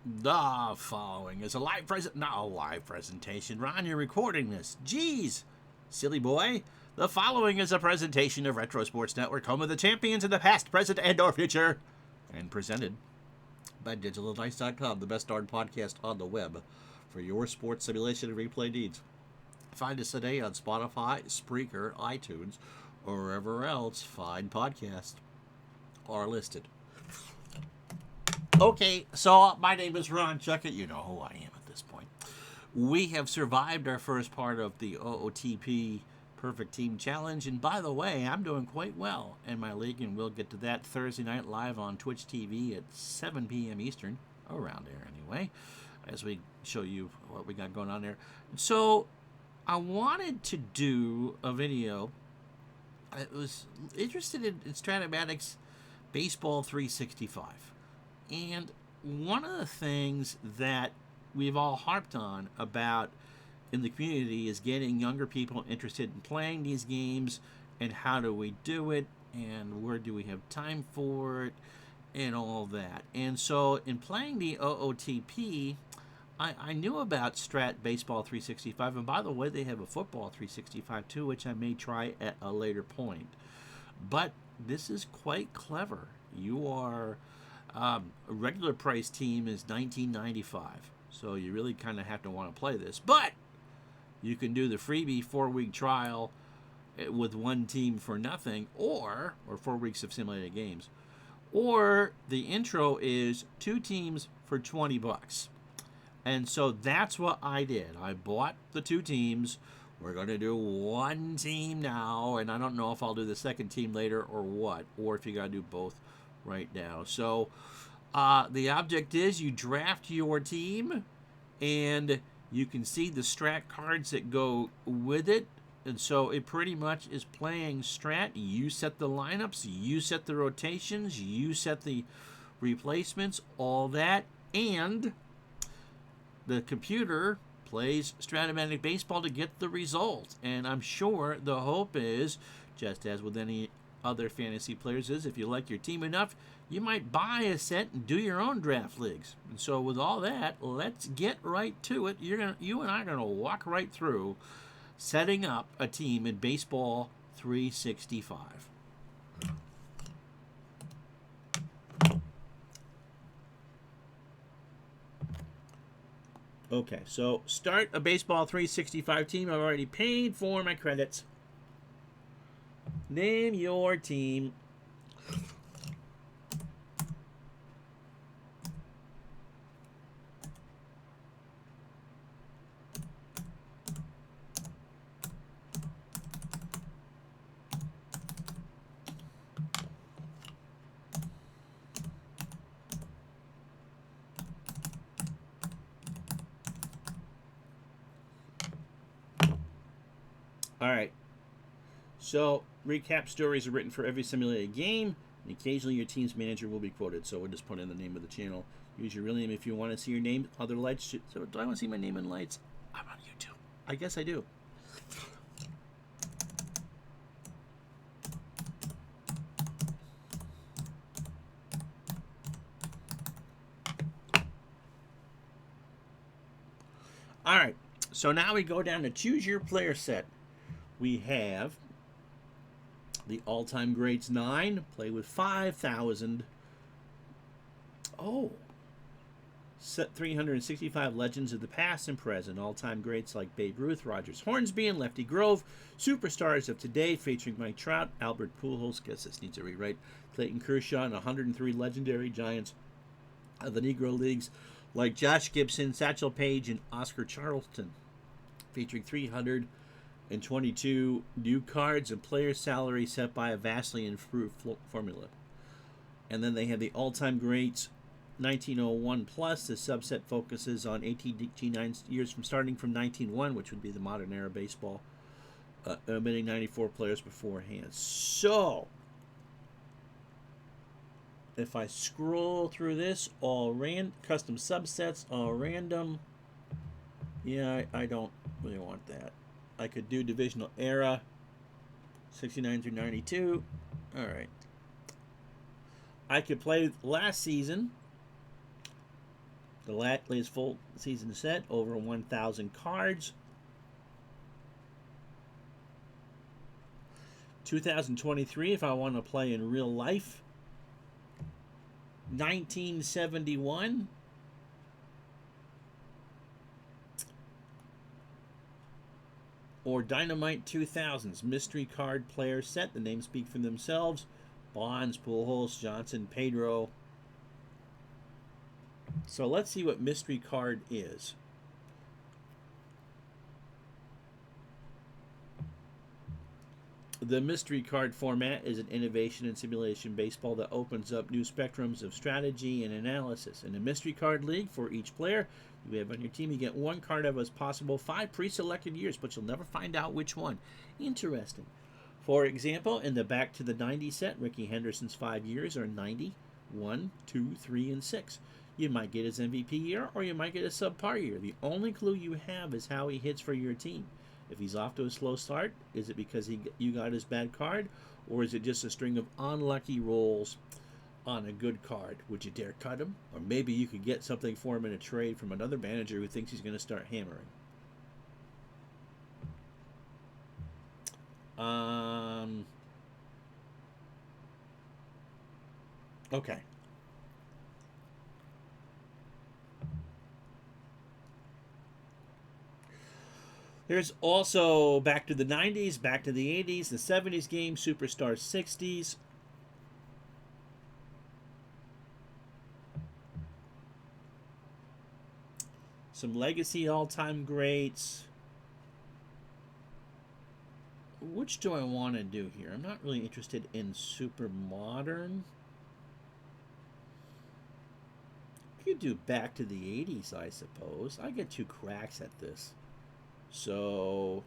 The following is a live not a live presentation. Ron, you're recording this. Jeez, silly boy. The following is a presentation of Retro Sports Network, home of the champions in the past, present, and/or future, and presented by DigitalDice.com, the best darn podcast on the web for your sports simulation and replay needs. Find us today on Spotify, Spreaker, iTunes, or wherever else fine podcasts are listed. Okay, so my name is Ron Chuckett. You know who I am at this point. We have survived our first part of the OOTP Perfect Team Challenge, and by the way, I'm doing quite well in my league, and we'll get to that Thursday night live on Twitch TV at 7 p.m. Eastern, around there anyway, as we show you what we got going on there. So I wanted to do a video. I was interested in Strat-o-Matic's Baseball 365. And one of the things that we've all harped on about in the community is getting younger people interested in playing these games, and how do we do it, and where do we have time for it, and all that. And so in playing the OOTP, I knew about Strat Baseball 365, and by the way, they have a Football 365 too, which I may try at a later point. But this is quite clever. You are... a regular price team is $19.95, so you really kind of have to want to play this. But you can do the freebie 4-week trial with one team for nothing, or 4 weeks of simulated games, or the intro is 2 teams for $20. And so that's what I did. I bought the 2 teams. We're going to do one team now, and I don't know if I'll do the second team later or what, or if you got to do both right now. So the object is you draft your team, and you can see the Strat cards that go with it. And so it pretty much is playing Strat. You set the lineups, you set the rotations, you set the replacements, all that, and the computer plays Strat-o-Matic Baseball to get the result. And I'm sure the hope is, just as with any other fantasy players, is if you like your team enough, you might buy a set and do your own draft leagues. And so with all that, let's get right to it. You and I are going to walk right through setting up a team in Baseball 365. Okay, so start a Baseball 365 team. I've already paid for my credits. Name your team. All right. So, recap stories are written for every simulated game, and occasionally your team's manager will be quoted. So we'll just put in the name of the channel. Use your real name if you want to see your name. Other lights. So do I want to see my name in lights? I'm on YouTube. I guess I do. All right. So now we go down to choose your player set. We have the all-time greats 9, play with 5,000. Oh. Set 365 legends of the past and present. All-time greats like Babe Ruth, Rogers Hornsby, and Lefty Grove. Superstars of today featuring Mike Trout, Albert Pujols, guess this needs a rewrite, Clayton Kershaw, and 103 legendary giants of the Negro Leagues like Josh Gibson, Satchel Paige, and Oscar Charleston. Featuring 322 new cards and player salary set by a vastly improved formula. And then they have the all-time greats 1901 plus. The subset focuses on ATG9 years from starting from 1901, which would be the modern era baseball, omitting 94 players beforehand. So if I scroll through this, all custom subsets, all random. Yeah, I don't really want that. I could do divisional era, 69 through 92. All right. I could play last season, The latest full season set, over 1,000 cards. 2023, if I want to play in real life. 1971. Or Dynamite 2000s mystery card player set. The names speak for themselves. Bonds, Pujols, Johnson, Pedro. So let's see what mystery card is. The mystery card format is an innovation in simulation baseball that opens up new spectrums of strategy and analysis. In a mystery card league, for each player you have on your team, you get one card out of as possible 5 pre-selected years, but you'll never find out which one. Interesting. For example, in the Back to the 90s set, Ricky Henderson's 5 years are 90, 1, 2, 3, and 6. You might get his MVP year, or you might get a subpar year. The only clue you have is how he hits for your team. If he's off to a slow start, is it because you got his bad card, or is it just a string of unlucky rolls on a good card? Would you dare cut him? Or maybe you could get something for him in a trade from another manager who thinks he's going to start hammering. Okay. There's also Back to the 90s, Back to the 80s, the 70s game, Superstar 60s. Some legacy all-time greats. Which do I want to do here? I'm not really interested in super modern. You could do Back to the 80s, I suppose. I get 2 cracks at this. So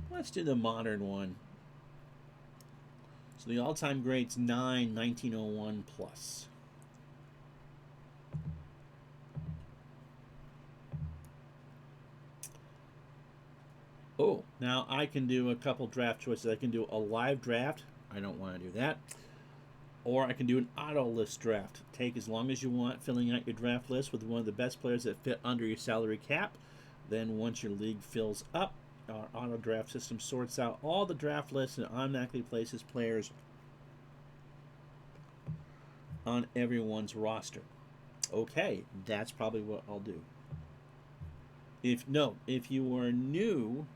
let's do the modern one. So the all-time greats 9, 1901 plus. Oh, now I can do a couple draft choices. I can do a live draft. I don't want to do that. Or I can do an auto list draft. Take as long as you want, filling out your draft list with one of the best players that fit under your salary cap. Then once your league fills up, our auto draft system sorts out all the draft lists and automatically places players on everyone's roster. Okay, that's probably what I'll do. If you are new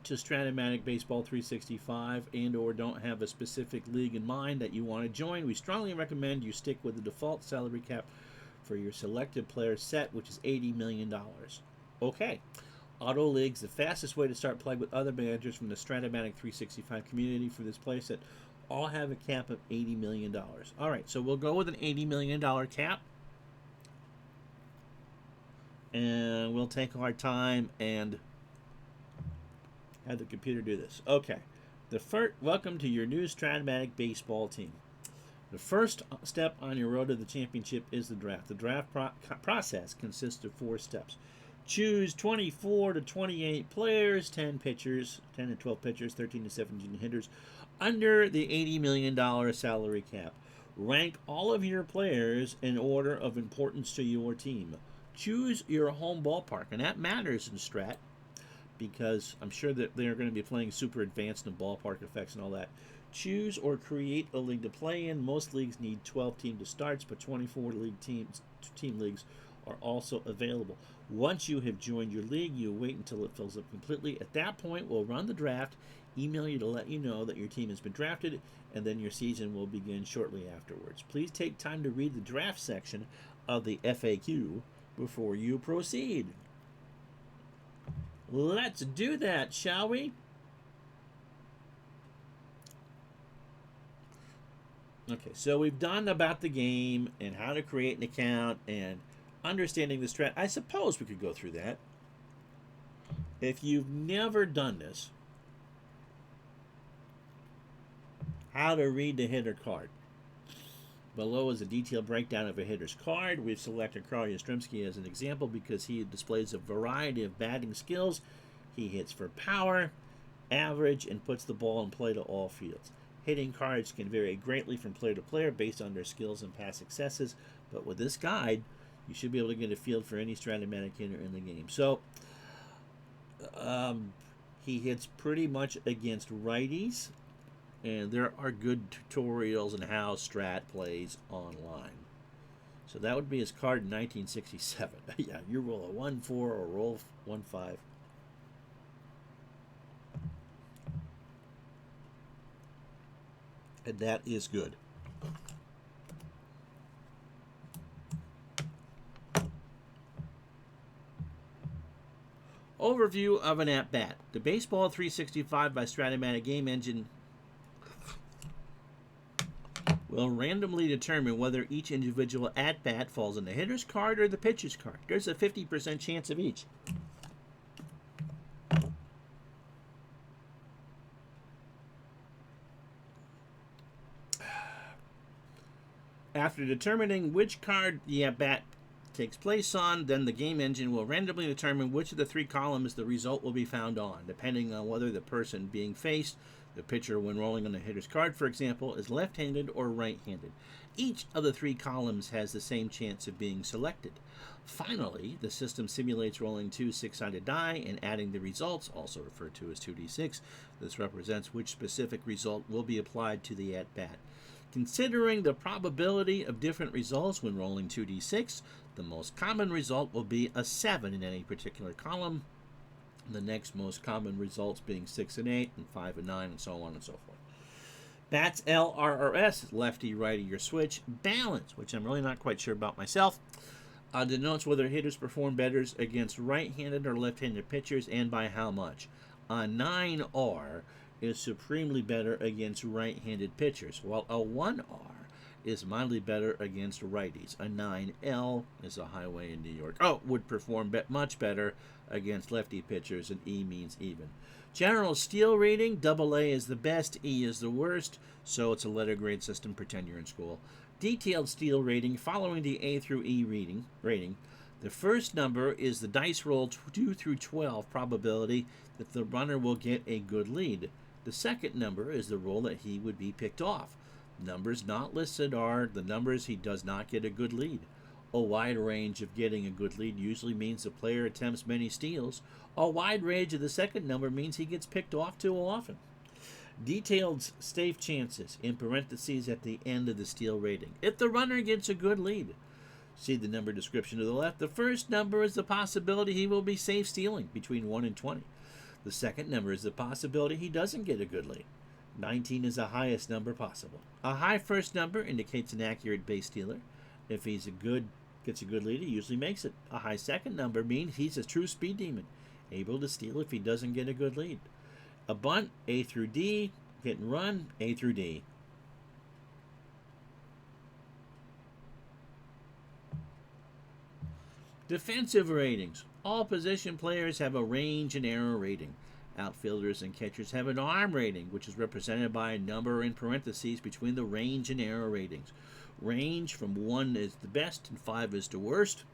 to Strat-o-Matic Baseball 365 and or don't have a specific league in mind that you want to join, we strongly recommend you stick with the default salary cap for your selected player set, which is $80 million. Okay, Auto League's the fastest way to start playing with other managers from the Strat-o-Matic 365 community for this play set. All have a cap of $80 million. All right, so we'll go with an $80 million cap. And we'll take our time and have the computer do this. Okay. Welcome to your new Strat-o-Matic baseball team. The first step on your road to the championship is the draft. The draft process consists of 4 steps. Choose 24 to 28 players, 10 pitchers, 10 and 12 pitchers, 13 to 17 hitters under the $80 million salary cap. Rank all of your players in order of importance to your team. Choose your home ballpark, and that matters in Strat because I'm sure that they're going to be playing super advanced in ballpark effects and all that. Choose or create a league to play in. Most leagues need 12 team to starts, but 24 team leagues are also available. Once you have joined your league, you wait until it fills up completely. At that point, we'll run the draft, email you to let you know that your team has been drafted, and then your season will begin shortly afterwards. Please take time to read the draft section of the FAQ before you proceed. Let's do that, shall we? Okay, so we've done about the game and how to create an account and understanding the strat. I suppose we could go through that. If you've never done this, how to read the hitter card. Below is a detailed breakdown of a hitter's card. We've selected Carl Yastrzemski as an example because he displays a variety of batting skills. He hits for power, average, and puts the ball in play to all fields. Hitting cards can vary greatly from player to player based on their skills and past successes, but with this guide, you should be able to get a feel for any Strat-o-Matic hitter in the game. So, he hits pretty much against righties, and there are good tutorials on how Strat plays online. So that would be his card in 1967. Yeah, you roll a 1-4 or roll 1-5. And that is good. Overview of an at-bat. The Baseball 365 by Strat-o-Matic game engine will randomly determine whether each individual at-bat falls in the hitter's card or the pitcher's card. There's a 50% chance of each. After determining which card the at-bat takes place on, then the game engine will randomly determine which of the three columns the result will be found on, depending on whether the person being faced, the pitcher when rolling on the hitter's card, for example, is left-handed or right-handed. Each of the three columns has the same chance of being selected. Finally, the system simulates rolling two six-sided die and adding the results, also referred to as 2d6. This represents which specific result will be applied to the at-bat. Considering the probability of different results when rolling 2d6, the most common result will be a 7 in any particular column. The next most common results being 6 and 8, and 5 and 9, and so on and so forth. Bats L, R, or S, lefty, righty, or switch. Balance, which I'm really not quite sure about myself, denotes whether hitters perform better against right-handed or left-handed pitchers and by how much. A 9R is supremely better against right-handed pitchers, while a 1R is mildly better against righties. A 9L is a highway in New York. Would perform much better against lefty pitchers, and E means even. General steal rating, AA is the best, E is the worst, so it's a letter grade system, pretend you're in school. Detailed steal rating, following the A through E rating. The first number is the dice roll 2 through 12 probability that the runner will get a good lead. The second number is the roll that he would be picked off. Numbers not listed are the numbers he does not get a good lead. A wide range of getting a good lead usually means the player attempts many steals. A wide range of the second number means he gets picked off too often. Detailed safe chances in parentheses at the end of the steal rating. If the runner gets a good lead, see the number description to the left. The first number is the possibility he will be safe stealing, between 1 and 20. The second number is the possibility he doesn't get a good lead. 19 is the highest number possible. A high first number indicates an accurate base stealer. If he's gets a good lead, he usually makes it. A high second number means he's a true speed demon, able to steal if he doesn't get a good lead. A bunt, A through D. Hit and run, A through D. Defensive ratings. All position players have a range and error rating. Outfielders and catchers have an arm rating, which is represented by a number in parentheses between the range and error ratings. Range from 1 is the best and 5 is the worst.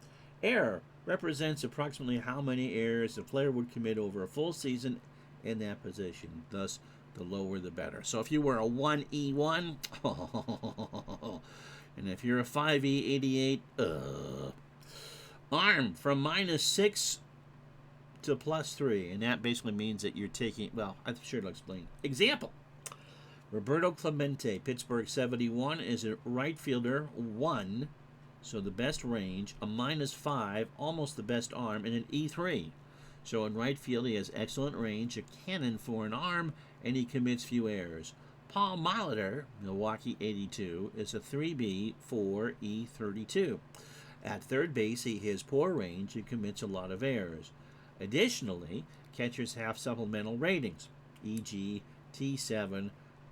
Error represents approximately how many errors a player would commit over a full season in that position. Thus, the lower the better. So if you were a 1E1, and if you're a 5E88, Arm from -6 to +3, and that basically means that you're taking, well, I'm sure it'll explain. Example. Roberto Clemente, Pittsburgh 71, is a right fielder, 1, so the best range, a -5, almost the best arm, and an E3. So in right field, he has excellent range, a cannon for an arm, and he commits few errors. Paul Molitor, Milwaukee 82, is a 3B, 4, E32. At third base, he has poor range and commits a lot of errors. Additionally, catchers have supplemental ratings, e.g. T7,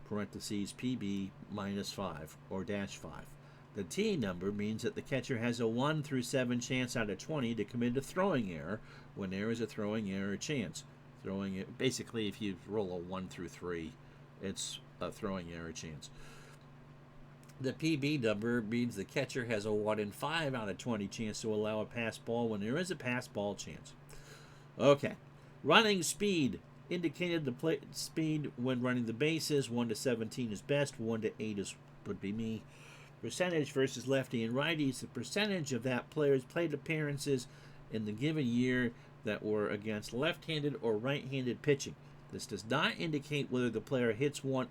parentheses PB -5 or -5. The T number means that the catcher has a 1 through 7 chance out of 20 to commit a throwing error when there is a throwing error chance. Basically, if you roll a 1 through 3, it's a throwing error chance. The PB number means the catcher has a 1 in 5 out of 20 chance to allow a pass ball when there is a pass ball chance. Okay. Running speed indicated the play speed when running the bases. 1 to 17 is best. 1 to 8 would be me. Percentage versus lefty and righties. The percentage of that player's plate appearances in the given year that were against left-handed or right-handed pitching. This does not indicate whether the player hits one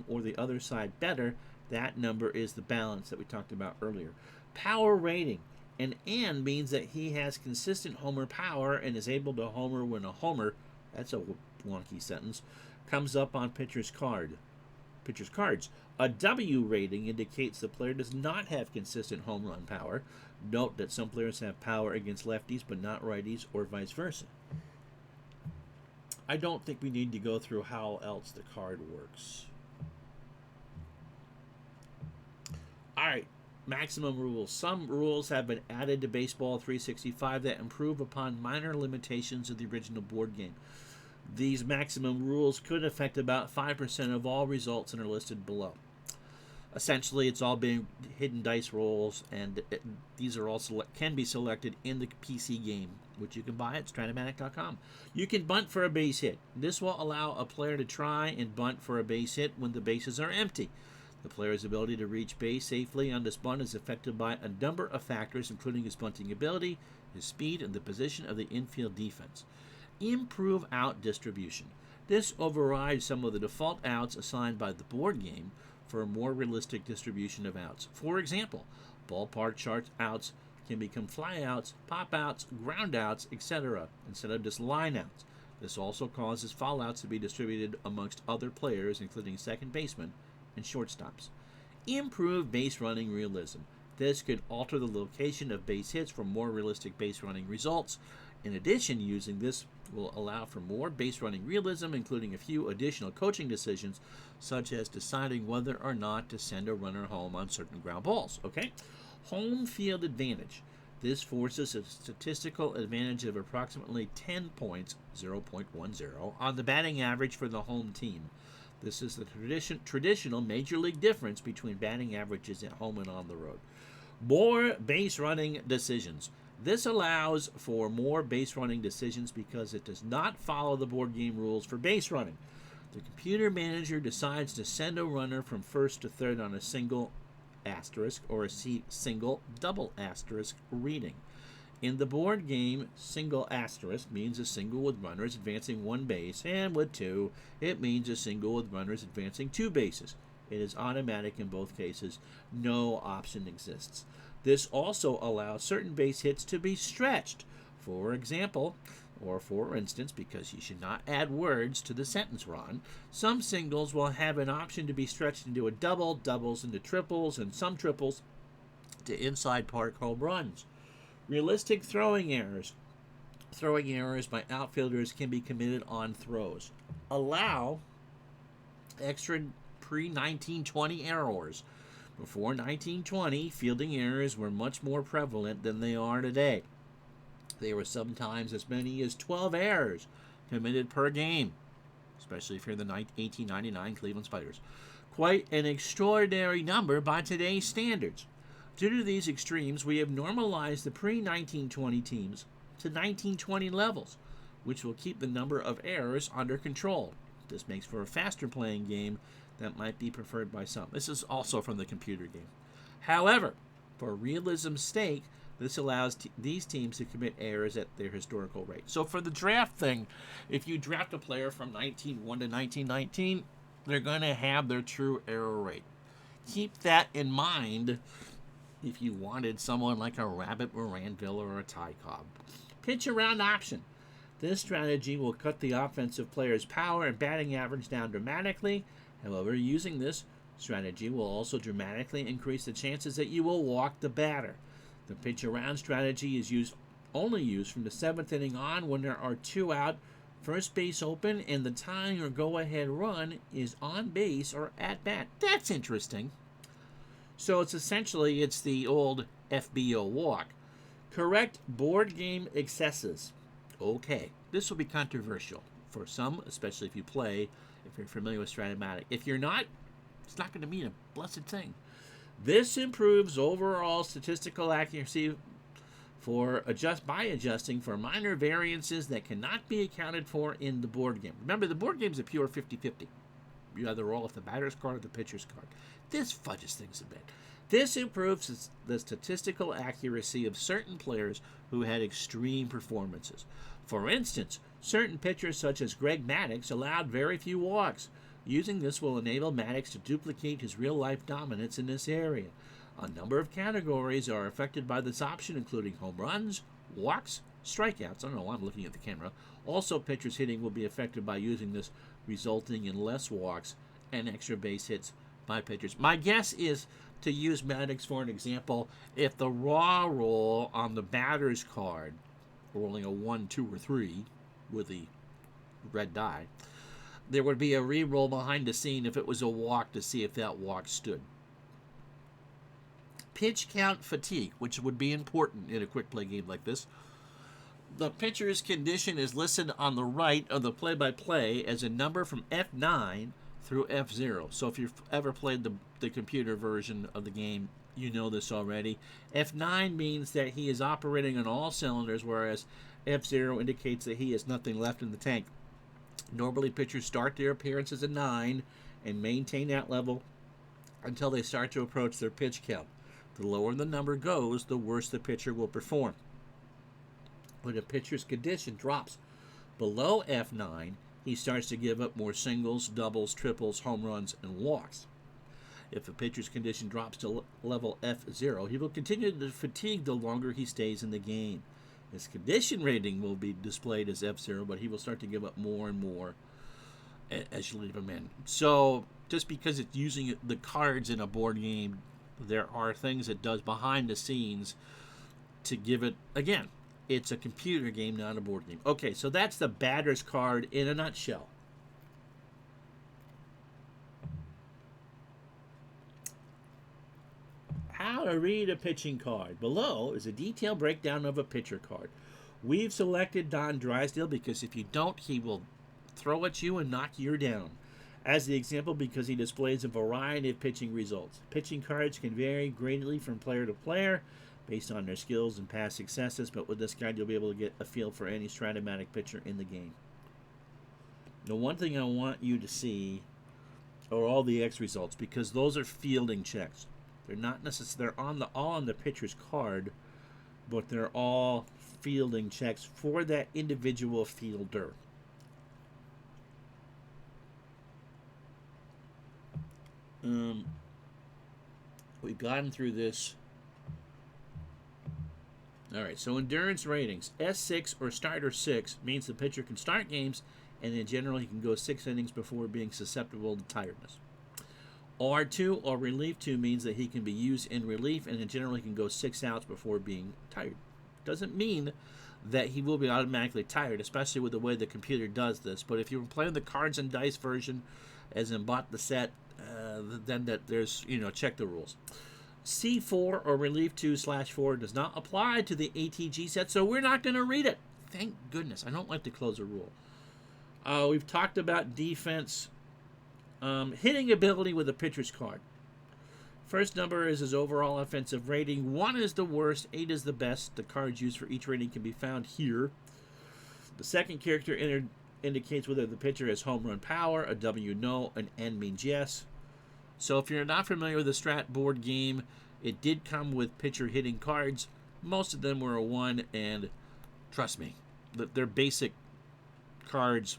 or the other side better. That number is the balance that we talked about earlier. Power rating. An and means that he has consistent homer power and is able to homer when a homer, that's a wonky sentence, comes up on pitcher's cards. A W rating indicates the player does not have consistent home run power. Note that some players have power against lefties but not righties, or vice versa. I don't think we need to go through how else the card works. All right, maximum rules. Some rules have been added to Baseball 365 that improve upon minor limitations of the original board game. These maximum rules could affect about 5% of all results and are listed below. Essentially, it's all being hidden dice rolls, and these are all can be selected in the PC game, which you can buy at Strat-o-Matic.com. You can bunt for a base hit. This will allow a player to try and bunt for a base hit when the bases are empty. The player's ability to reach base safely on this bunt is affected by a number of factors, including his bunting ability, his speed, and the position of the infield defense. Improve out distribution. This overrides some of the default outs assigned by the board game for a more realistic distribution of outs. For example, ballpark chart outs can become fly outs, pop outs, ground outs, etc., instead of just line outs. This also causes foul outs to be distributed amongst other players, including second basemen and shortstops. Improve base running realism. This could alter the location of base hits for more realistic base running results. In addition, using this will allow for more base running realism, including a few additional coaching decisions, such as deciding whether or not to send a runner home on certain ground balls. Okay? Home field advantage. This forces a statistical advantage of approximately 10 points, 0.10, on the batting average for the home team. This is the traditional major league difference between batting averages at home and on the road. More base running decisions. This allows for more base running decisions because it does not follow the board game rules for base running. The computer manager decides to send a runner from first to third on a single asterisk or a single double asterisk reading. In the board game, single asterisk means a single with runners advancing one base, and with two, it means a single with runners advancing two bases. It is automatic in both cases. No option exists. This also allows certain base hits to be stretched. For example, or for instance, because you should not add words to the sentence, Ron, some singles will have an option to be stretched into a double, doubles into triples, and some triples to inside park home runs. Realistic throwing errors. Throwing errors by outfielders can be committed on throws. Allow extra pre-1920 errors. Before 1920, fielding errors were much more prevalent than they are today. There were sometimes as many as 12 errors committed per game, especially if you're the 1899 Cleveland Spiders. Quite an extraordinary number by today's standards. Due to these extremes, we have normalized the pre-1920 teams to 1920 levels, which will keep the number of errors under control. This makes for a faster playing game that might be preferred by some. This is also from the computer game. However, for realism's sake, this allows these teams to commit errors at their historical rate. So for the draft thing, if you draft a player from 1901 to 1919, they're going to have their true error rate. Keep that in mind if you wanted someone like a Rabbit Moranville or a Ty Cobb. Pitch around option. This strategy will cut the offensive player's power and batting average down dramatically. However, using this strategy will also dramatically increase the chances that you will walk the batter. The pitch around strategy is only used from the 7th inning on when there are 2 out, first base open, and the tying or go-ahead run is on base or at bat. That's interesting. So it's the old FBO walk. Correct board game excesses. Okay, this will be controversial for some, especially if you're familiar with Strat-o-Matic. If you're not, it's not going to mean a blessed thing. This improves overall statistical accuracy by adjusting for minor variances that cannot be accounted for in the board game. Remember, the board game is a pure 50-50. You either roll off the batter's card or the pitcher's card. This fudges things a bit. This improves the statistical accuracy of certain players who had extreme performances. For instance, certain pitchers such as Greg Maddux allowed very few walks. Using this will enable Maddux to duplicate his real-life dominance in this area. A number of categories are affected by this option, including home runs, walks, strikeouts. I don't know why I'm looking at the camera. Also, pitchers hitting will be affected by using this, resulting in less walks and extra base hits by pitchers. My guess is, to use Maddux for an example, if the raw roll on the batter's card, rolling a 1, 2, or 3 with the red die, there would be a re-roll behind the scene if it was a walk to see if that walk stood. Pitch count fatigue, which would be important in a quick play game like this. The pitcher's condition is listed on the right of the play-by-play as a number from F9 through F0. So if you've ever played the computer version of the game, you know this already. F9 means that he is operating on all cylinders, whereas F0 indicates that he has nothing left in the tank. Normally, pitchers start their appearance as a 9 and maintain that level until they start to approach their pitch count. The lower the number goes, the worse the pitcher will perform. When a pitcher's condition drops below F9, he starts to give up more singles, doubles, triples, home runs, and walks. If a pitcher's condition drops to level F0, he will continue to fatigue the longer he stays in the game. His condition rating will be displayed as F0, but he will start to give up more and more as you leave him in. So just because it's using the cards in a board game, there are things it does behind the scenes to give it, again, it's a computer game, not a board game. Okay, so that's the batter's card in a nutshell. How to read a pitching card. Below is a detailed breakdown of a pitcher card. We've selected Don Drysdale because if you don't, he will throw at you and knock you down. As the example, because he displays a variety of pitching results. Pitching cards can vary greatly from player to player based on their skills and past successes, but with this guide you'll be able to get a feel for any Strat-o-Matic pitcher in the game. The one thing I want you to see are all the X results, because those are fielding checks. They're not necessarily, they're all on the pitcher's card, but they're all fielding checks for that individual fielder. We've gotten through this. Alright, so endurance ratings. S6 or starter 6 means the pitcher can start games and in general he can go 6 innings before being susceptible to tiredness. R2 or relief 2 means that he can be used in relief and in general he can go 6 outs before being tired. Doesn't mean that he will be automatically tired, especially with the way the computer does this. But if you're playing the cards and dice version, as in bought the set, then that there's, check the rules. C4 or relief 2/4 does not apply to the ATG set, so we're not going to read it. Thank goodness. I don't like to close a rule. We've talked about defense. Hitting ability with a pitcher's card. First number is his overall offensive rating. 1 is the worst, 8 is the best. The cards used for each rating can be found here. The second character indicates whether the pitcher has home run power. A W, no. An N means yes. So if you're not familiar with the Strat board game, it did come with pitcher hitting cards. Most of them were a 1, and trust me, they're basic cards.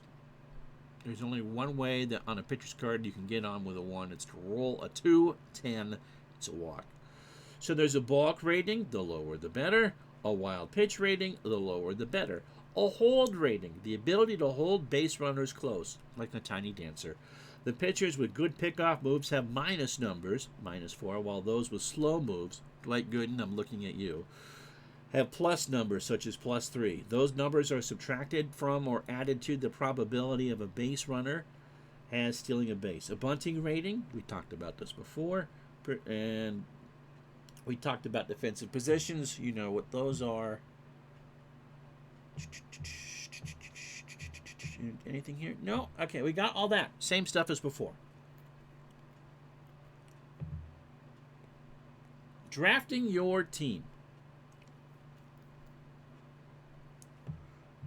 There's only one way that on a pitcher's card you can get on with a 1. It's to roll a 2, 10. It's a walk. So there's a balk rating, the lower the better. A wild pitch rating, the lower the better. A hold rating, the ability to hold base runners close, like a tiny dancer. The pitchers with good pickoff moves have minus numbers, -4, while those with slow moves, Dwight Gooden, I'm looking at you, have plus numbers, such as +3. Those numbers are subtracted from or added to the probability of a base runner has stealing a base. A bunting rating, we talked about this before, and we talked about defensive positions. You know what those are. Anything here? No? Okay, we got all that. Same stuff as before. Drafting your team.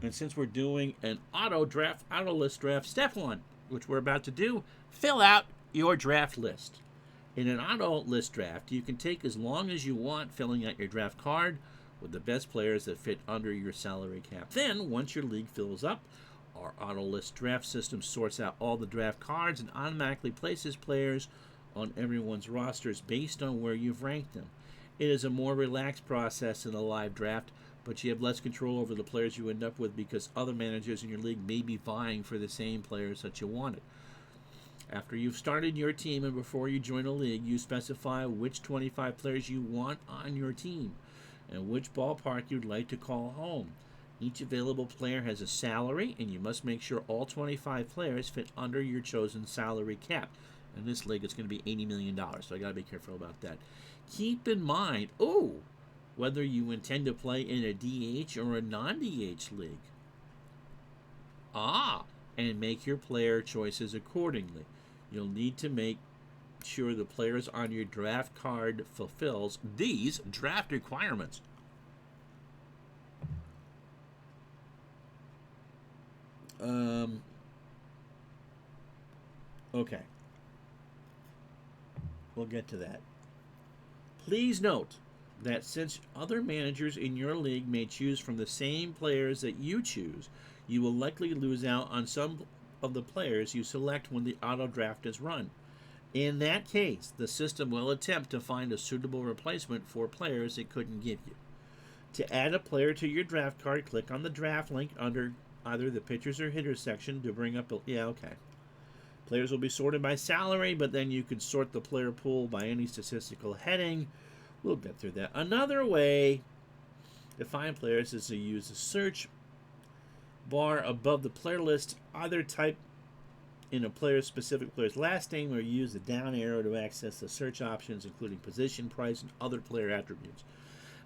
And since we're doing an auto list draft, step 1, which we're about to do, fill out your draft list. In an auto list draft, you can take as long as you want filling out your draft card with the best players that fit under your salary cap. Then, once your league fills up, our auto list draft system sorts out all the draft cards and automatically places players on everyone's rosters based on where you've ranked them. It is a more relaxed process than a live draft, but you have less control over the players you end up with because other managers in your league may be vying for the same players that you wanted. After you've started your team and before you join a league, you specify which 25 players you want on your team and which ballpark you'd like to call home. Each available player has a salary, and you must make sure all 25 players fit under your chosen salary cap. In this league, it's going to be $80 million, so I got to be careful about that. Keep in mind, whether you intend to play in a DH or a non-DH league. And make your player choices accordingly. You'll need to make sure the players on your draft card fulfills these draft requirements. Okay. We'll get to that. Please note that since other managers in your league may choose from the same players that you choose, you will likely lose out on some of the players you select when the auto draft is run. In that case, the system will attempt to find a suitable replacement for players it couldn't give you. To add a player to your draft card, click on the draft link under either the pitchers or hitters section to bring up Players will be sorted by salary, but then you could sort the player pool by any statistical heading. We'll get through that. Another way to find players is to use the search bar above the player list. Either type in a specific player's last name or use the down arrow to access the search options, including position, price, and other player attributes.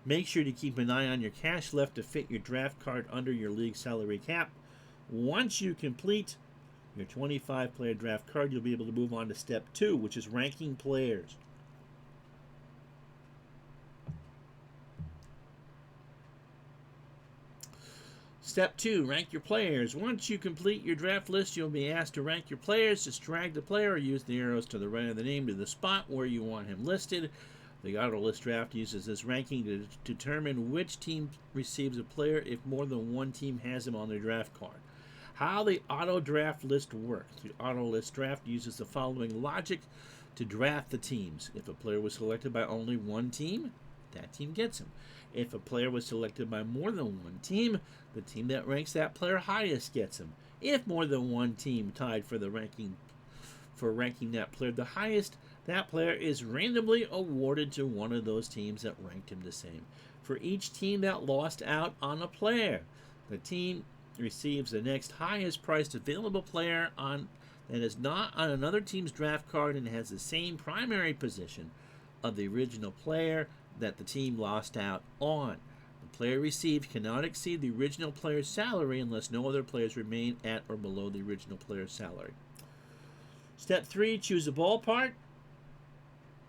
Make sure to keep an eye on your cash left to fit your draft card under your league salary cap. Once you complete your 25-player draft card, you'll be able to move on to step 2, which is ranking players. Step 2, rank your players. Once you complete your draft list, you'll be asked to rank your players. Just drag the player or use the arrows to the right of the name to the spot where you want him listed. The auto list draft uses this ranking to determine which team receives a player if more than one team has him on their draft card. How the auto draft list works. The auto list draft uses the following logic to draft the teams. If a player was selected by only one team, that team gets him. If a player was selected by more than one team, the team that ranks that player highest gets him. If more than one team tied for ranking that player the highest, that player is randomly awarded to one of those teams that ranked him the same. For each team that lost out on a player, the team receives the next highest priced available player that is not on another team's draft card and has the same primary position of the original player that the team lost out on. The player received cannot exceed the original player's salary unless no other players remain at or below the original player's salary. Step 3, choose a ballpark.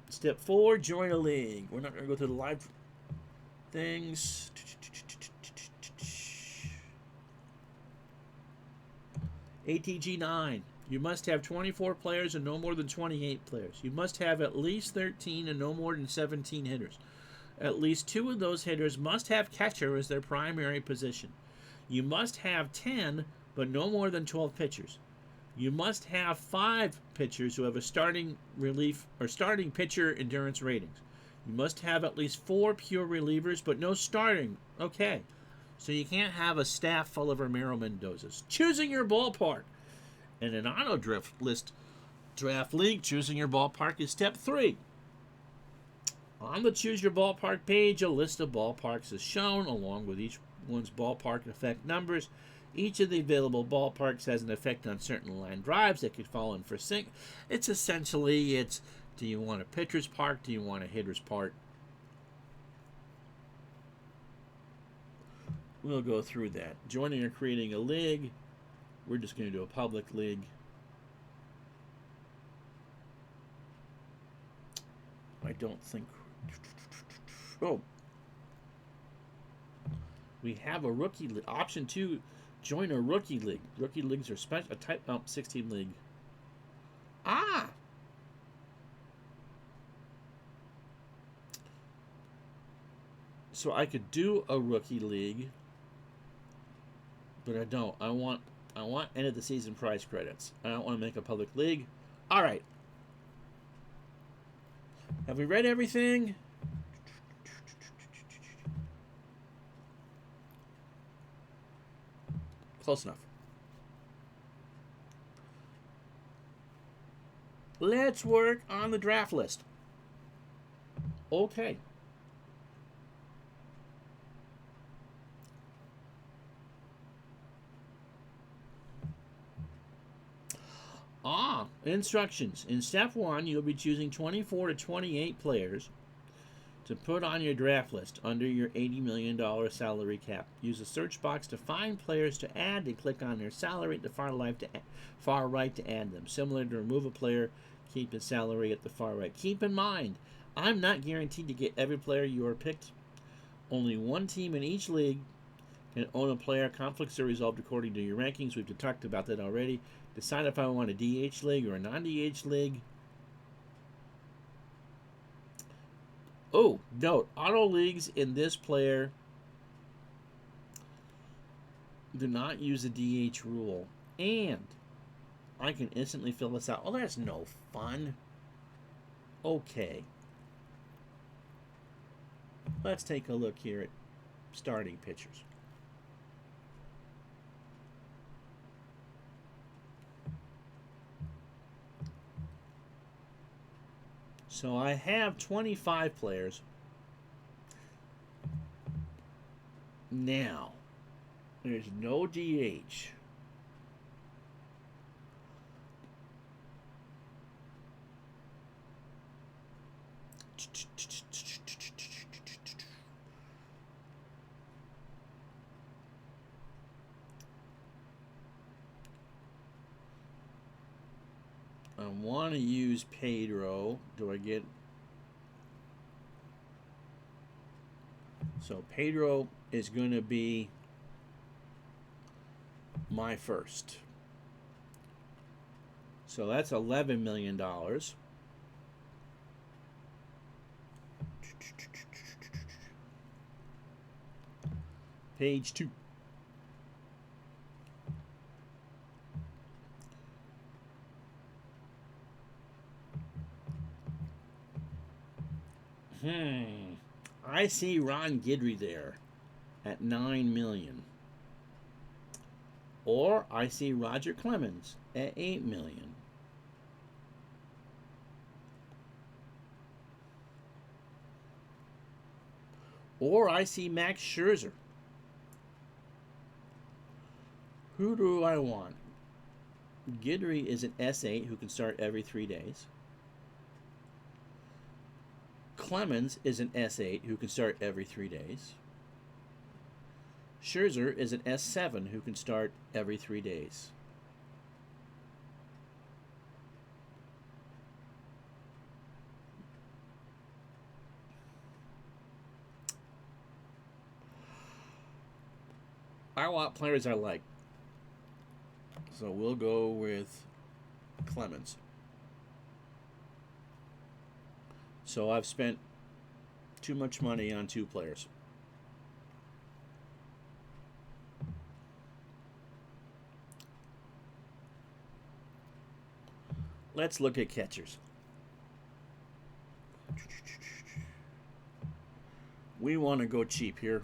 Step 4, join a league. We're not going to go through the live things. ATG 9. You must have 24 players and no more than 28 players. You must have at least 13 and no more than 17 hitters. At least 2 of those hitters must have catcher as their primary position. You must have 10, but no more than 12 pitchers. You must have 5 pitchers who have a starting relief or starting pitcher endurance ratings. You must have at least 4 pure relievers, but no starting. Okay. So you can't have a staff full of Ramiro Mendozas. Choosing your ballpark. In an auto draft league, choosing your ballpark is step 3. On the Choose Your Ballpark page, a list of ballparks is shown, along with each one's ballpark effect numbers. Each of the available ballparks has an effect on certain line drives that could fall in for sync. It's essentially, do you want a pitcher's park? Do you want a hitter's park? We'll go through that. Joining or creating a league. We're just going to do a public league. I don't think... Oh, we have a rookie league. Option 2, join a rookie league. Rookie leagues are a type 16 league. Ah! So I could do a rookie league, but I don't. I want end of the season prize credits. I don't want to make a public league. All right. Have we read everything? Close enough. Let's work on the draft list. Okay. Instructions. In step 1, you'll be choosing 24 to 28 players to put on your draft list under your $80 million salary cap. Use the search box to find players to add and click on their salary at the far right to add them. Similar to remove a player, keep his salary at the far right. Keep in mind, I'm not guaranteed to get every player you are picked. Only one team in each league can own a player. Conflicts are resolved according to your rankings. We've talked about that already. Decide if I want a DH league or a non-DH league. Oh, note, auto leagues in this player do not use the DH rule. And I can instantly fill this out. Oh, that's no fun. Okay. Let's take a look here at starting pitchers. So I have 25 players. Now, there's no DH. I want to use Pedro. Do I get... So Pedro is going to be my first. So that's $11 million. Page 2. I see Ron Guidry there at $9 million. Or I see Roger Clemens at $8 million. Or I see Max Scherzer. Who do I want? Guidry is an S8 who can start every 3 days. Clemens is an S8 who can start every 3 days. Scherzer is an S7 who can start every 3 days. I want players I like. So we'll go with Clemens. So I've spent too much money on 2 players. Let's look at catchers. We want to go cheap here.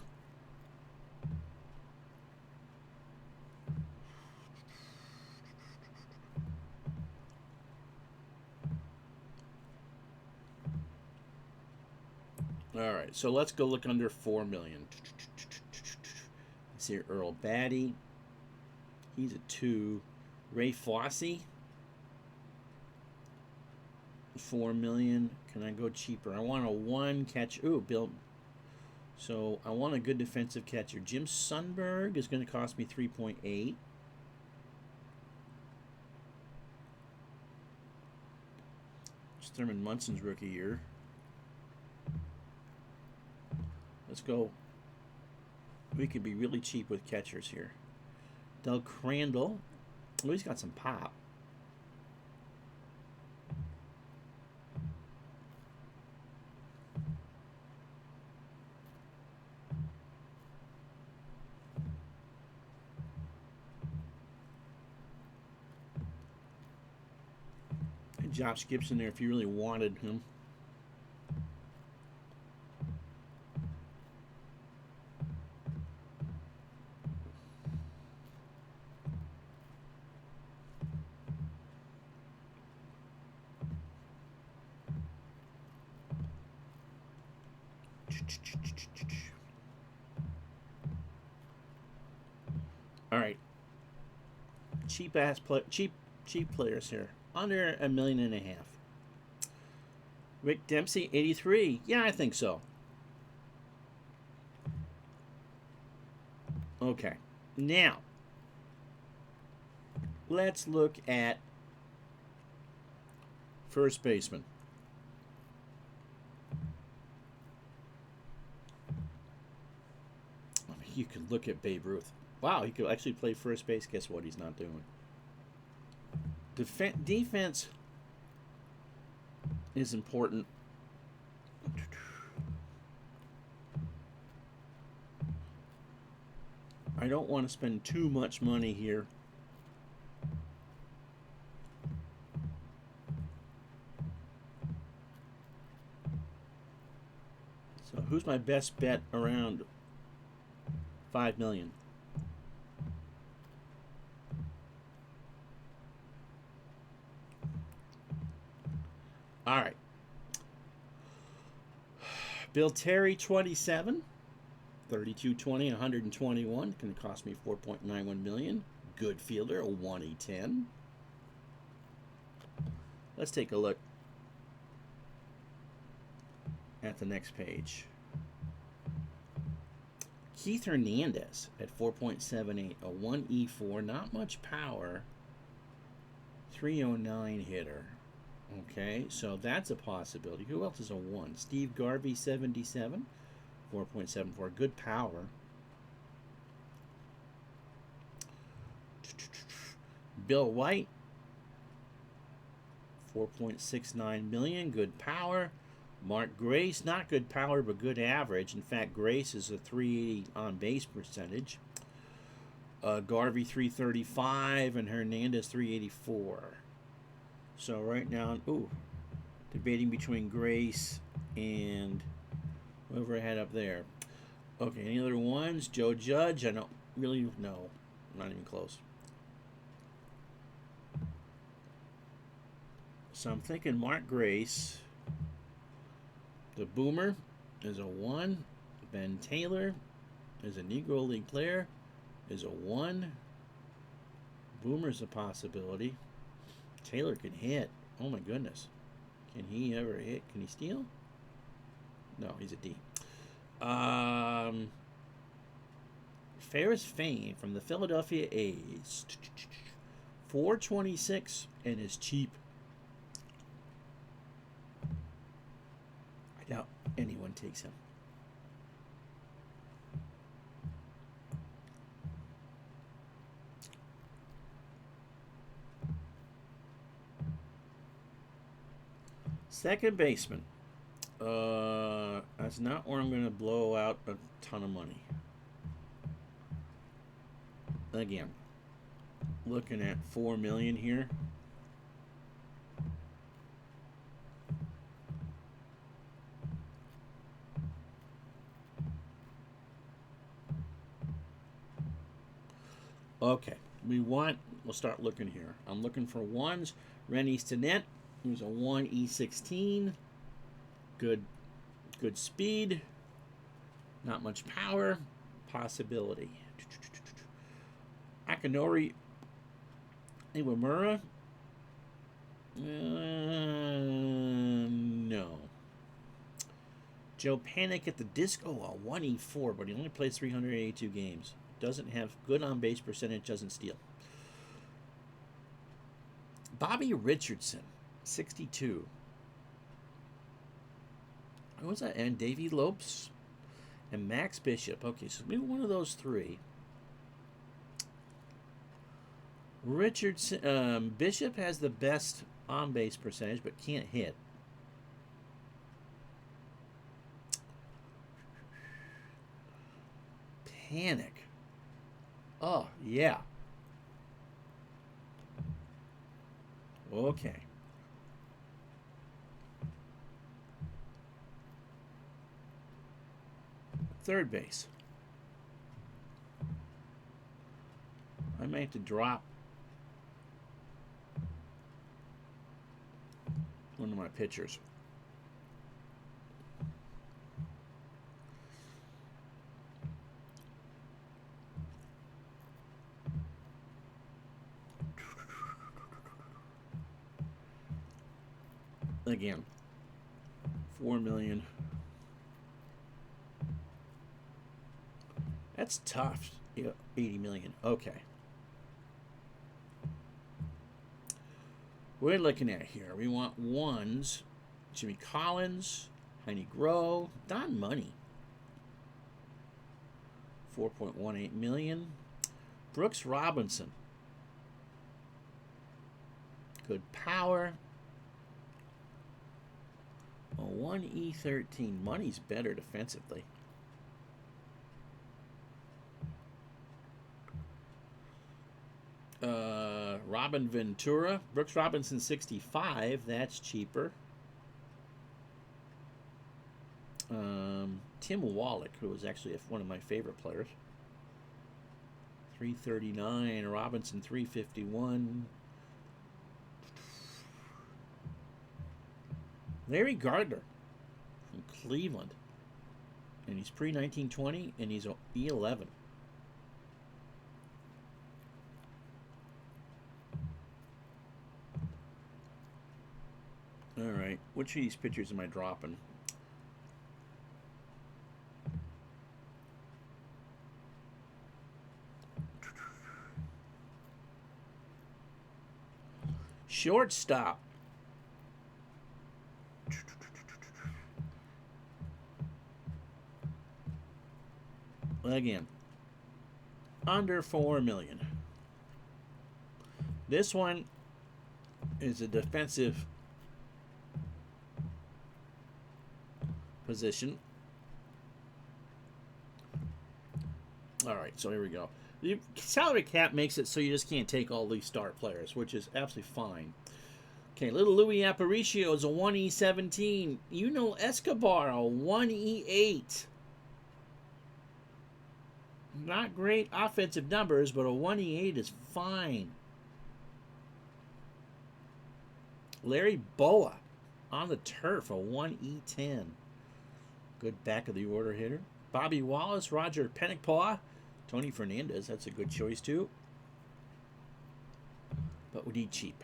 All right, so let's go look under $4 million. Let's see, Earl Batty. He's a 2. Ray Fosse. $4 million. Can I go cheaper? I want a 1 catch. Ooh, Bill. So I want a good defensive catcher. Jim Sundberg is going to cost me 3.8. It's Thurman Munson's rookie year. Let's go. We could be really cheap with catchers here. Del Crandall. Oh, he's got some pop. And Josh Gibson there if you really wanted him. All right, cheap players here, under $1.5 million. Rick Dempsey, 83. Yeah, I think so. Okay, now let's look at first baseman. You could look at Babe Ruth. Wow, he could actually play first base. Guess what? He's not doing. Defense is important. I don't want to spend too much money here. So who's my best bet around $5 million? All right. Bill Terry, 27. 32-20, 121. Going to cost me $4.91 million. Good fielder, a 1E10. Let's take a look at the next page. Keith Hernandez at 4.78, a 1E4, not much power, 309 hitter. Okay, so that's a possibility. Who else is a 1? Steve Garvey, 77, 4.74, good power. Bill White, 4.69 million, good power. Mark Grace, not good power, but good average. In fact, Grace is a 380 on base percentage. Garvey, 335, and Hernandez, 384. So right now, debating between Grace and whoever I had up there. Okay, any other ones? Joe Judge, I don't really know. Not even close. So I'm thinking Mark Grace. The Boomer is a 1. Ben Taylor is a Negro League player, is a 1. Boomer's a possibility. Taylor can hit. Oh my goodness. Can he ever hit? Can he steal? No, he's a D. Ferris Fane from the Philadelphia A's. 426 and is cheap. I doubt anyone takes him. Second baseman. That's not where I'm going to blow out a ton of money. Again, looking at $4 million here. Okay, we'll start looking here. I'm looking for 1s. Rennie Stinnett, who's a 1E16. Good speed. Not much power. Possibility. Akinori Iwamura. No. Joe Panic at the Disco, a 1E4, but he only plays 382 games. Doesn't have good on base percentage, doesn't steal. Bobby Richardson, 62. What was that? And Davey Lopes, and Max Bishop. Okay, so maybe one of those three. Richardson, Bishop has the best on-base percentage, but can't hit. Panic. Oh, yeah. Okay. Third base. I may have to drop one of my pitchers. Again, 4 million. That's tough. 80 million. Okay. We're looking at here. We want ones. Jimmy Collins, Heine Groh, Don Money. 4.18 million. Brooks Robinson. Good power. A 1E13. Money's better defensively. Robin Ventura. Brooks Robinson 65. That's cheaper. Tim Wallach, who was actually one of my favorite players. 339. Robinson 351. Larry Gardner from Cleveland. And he's pre-1920, and he's E11. All right, which of these pitchers am I dropping? Shortstop. Again, under 4 million. This one is a defensive position. All right, so here we go. The salary cap makes it so you just can't take all these star players, which is absolutely fine. Okay, little Louis Aparicio is a 1E17. You know Escobar, a 1E8. Not great offensive numbers, but a 1E8 is fine. Larry Boa on the turf, a 1E10. Good back of the order hitter. Bobby Wallace, Roger Pennickpaw, Tony Fernandez, that's a good choice too. But we need cheap.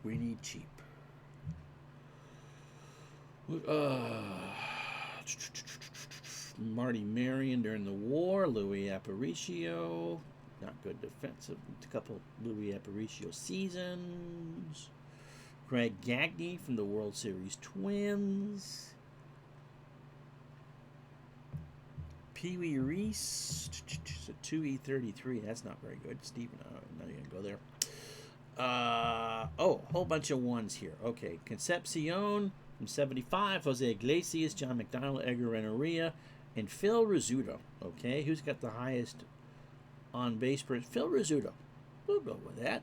We need cheap. Marty Marion during the war. Louis Aparicio. Not good defensive. A couple Louis Aparicio seasons. Greg Gagne from the World Series Twins. Pee Wee Reese. It's a 2E33. That's not very good. Steven, I'm not going to go there. A whole bunch of ones here. Okay. Concepcion from 75. Jose Iglesias, John McDonald, Edgar Renneria, and Phil Rizzuto. Okay. Who's got the highest on base per? Phil Rizzuto. We'll go with that.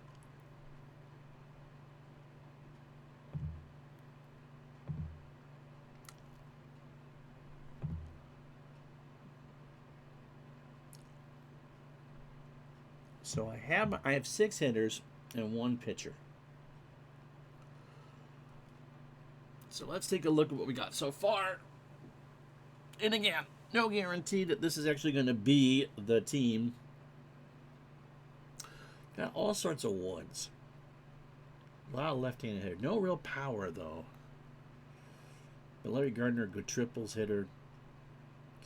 So I have 6 hitters and 1 pitcher. So let's take a look at what we got so far. And again, no guarantee that this is actually going to be the team. Got all sorts of ones. A lot of left-handed hitter. No real power, though. But Larry Gardner, good triples hitter.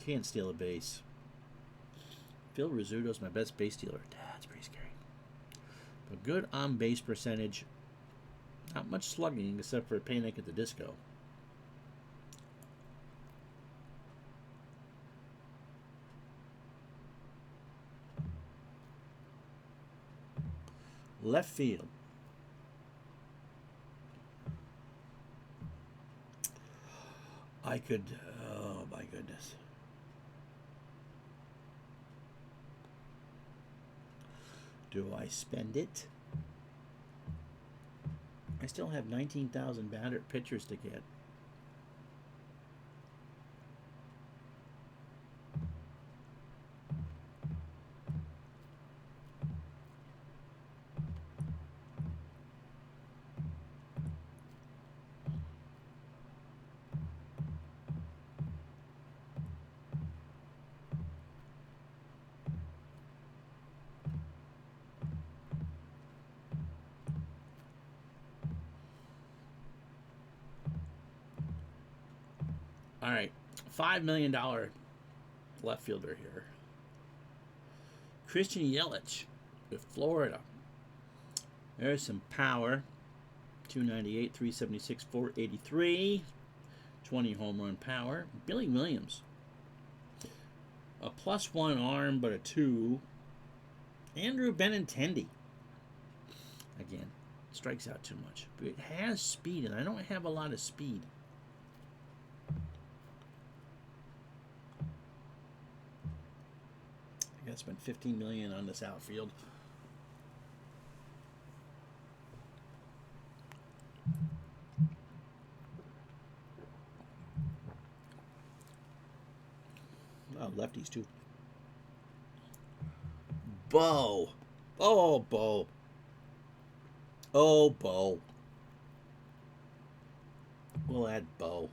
Can't steal a base. Phil Rizzuto's my best base stealer. That's pretty scary. But good on-base percentage. Not much slugging except for Panic at the Disco. Left field. I could, oh my goodness. Do I spend it? I still have 19,000 battered pitchers to get. All right, $5 million left fielder here. Christian Yelich with Florida. There's some power. 298, 376, 483. 20 home run power. Billy Williams. A +1 arm, but a 2. Andrew Benintendi. Again, strikes out too much. But it has speed, and I don't have a lot of speed. I spent $15 million on this outfield. Oh, lefties too. Bo. Oh, Bo. Oh, Bo. We'll add Bo.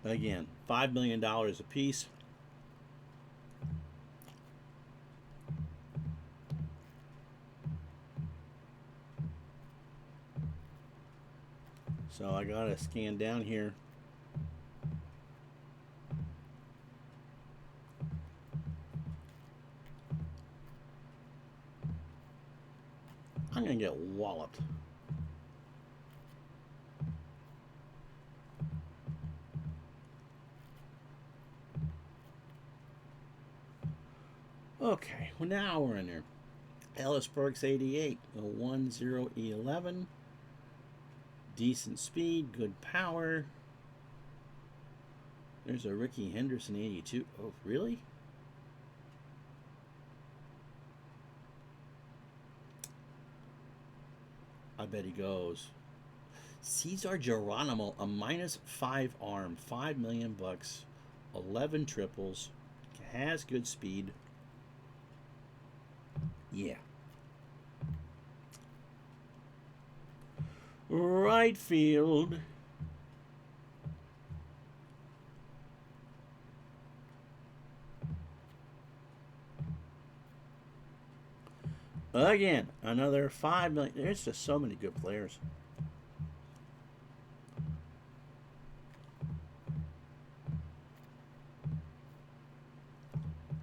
Again, $5 million a piece. So I gotta scan down here. I'm gonna get walloped. Okay, well now we're in there. Ellis Burks 88, a 1-0-11. Decent speed, good power. There's a Ricky Henderson 82. Oh, really? I bet he goes. Cesar Geronimo, a -5 arm, $5 million, 11 triples, has good speed. Yeah. Right field. Again, another $5 million. There's just so many good players.